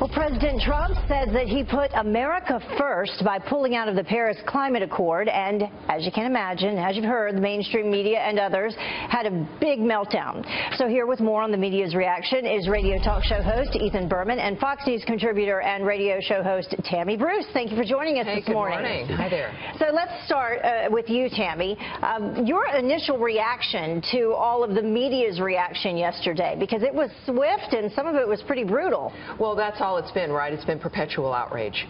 Well, President Trump says that he put America first by pulling out of the Paris Climate Accord. And as you can imagine, as you've heard, the mainstream media and others had a big meltdown. So here with more on the media's reaction is radio talk show host Berman and Fox News contributor and radio show host Tammy Bruce. Thank you for joining us this morning. Good morning. Hi there. So let's start with you, Tammy. Your initial reaction to all of the media's reaction yesterday, because it was swift and some of it was pretty brutal. Well, that's all it's been, right? It's been perpetual outrage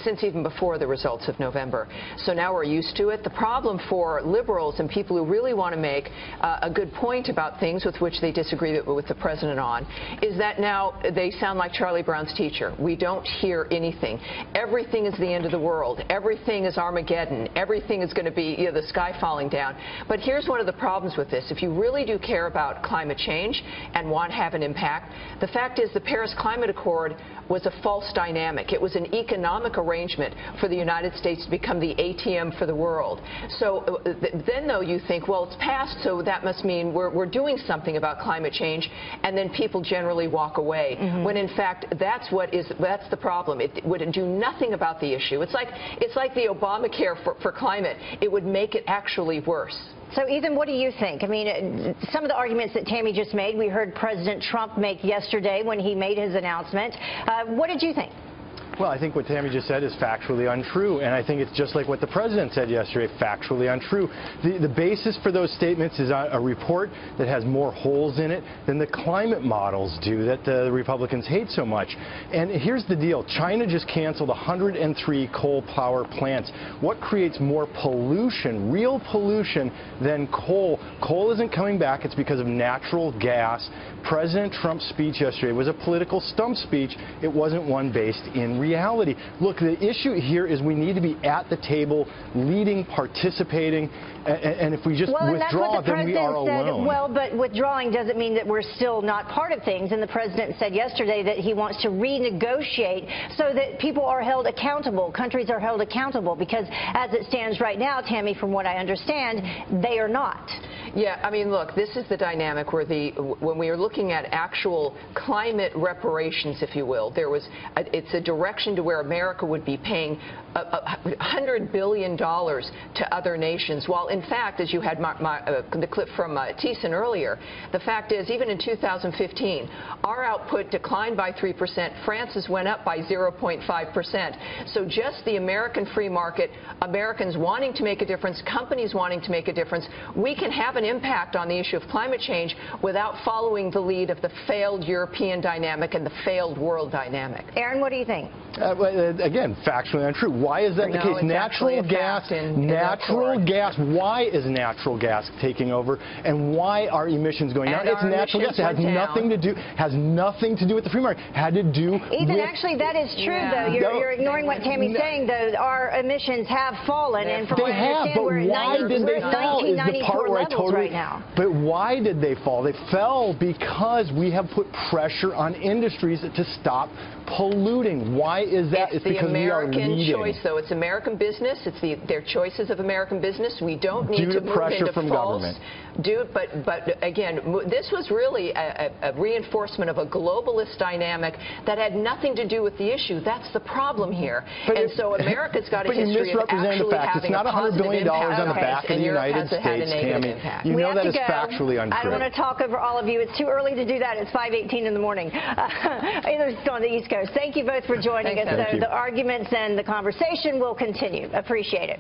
since even before the results of November. So now we're used to it. The problem for liberals and people who really want to make a good point about things with which they disagree with the president on is that now they sound like Charlie Brown's teacher. We don't hear anything. Everything is the end of the world. Everything is Armageddon. Everything is going to be, the sky falling down. But here's one of the problems with this. If you really do care about climate change and want to have an impact, the fact is the Paris Climate Accord was a false dynamic. It was an economic arrangement for the United States to become the ATM for the world. So then, though, you think, well, it's passed, so that must mean we're doing something about climate change, and then people generally walk away. When in fact, that's the problem. It would do nothing about the issue. It's like the Obamacare for climate. It would make it actually worse. So, Ethan, what do you think? I mean, some of the arguments that Tammy just made, we heard President Trump make yesterday when he made his announcement. What did you think? Well, I think what Tammy just said is factually untrue, and I think it's just like what the president said yesterday, factually untrue. The basis for those statements is a report that has more holes in it than the climate models do that the Republicans hate so much. And here's the deal. China just canceled 103 coal power plants. What creates more pollution, real pollution, than coal? Coal isn't coming back. It's because of natural gas. President Trump's speech yesterday was a political stump speech. It wasn't one based in reality. Look, the issue here is we need to be at the table, leading, participating, and if we just withdraw, then we are alone. Well, but withdrawing doesn't mean that we're still not part of things. And the president said yesterday that he wants to renegotiate so that people are held accountable, countries are held accountable, because as it stands right now, Tammy, from what I understand, they are not. Yeah, I mean, look, this is the dynamic where when we are looking at actual climate reparations, if you will, it's a direction to where America would be paying $100 billion to other nations, while in fact, as you had the clip from Thiessen earlier, the fact is, even in 2015, our output declined by 3%, France's went up by 0.5%. So just the American free market, Americans wanting to make a difference, companies wanting to make a difference, we can have an impact on the issue of climate change without following the lead of the failed European dynamic and the failed world dynamic. Aaron, what do you think? Again, factually untrue. Why is that the case? Natural gas. Why is natural gas taking over, and why are emissions going down? It's natural gas. It has nothing to do with the free market. Had to do Ethan, actually, that is true, though. You're ignoring what Tammy's saying, though. Our emissions have fallen, and from what I understand, we're at 1994 levels right now. But why did they fall? They fell because we have put pressure on industries to stop polluting. Why is that? It's because we are leading. It's the American choice, though. It's American business. It's their choices of American business. We don't need to move pressure into from government. But again, this was really a reinforcement of a globalist dynamic that had nothing to do with the issue. That's the problem here. And so America's got a history of actually having a positive impact. It's not $100 billion on the back of the United States, Tammy. You know that is factually untrue. I don't want to talk over all of you. It's too early to do that. It's 5:18 in the morning. It's on the East Coast. Thank you both for joining us. So the arguments and the conversation will continue. Appreciate it.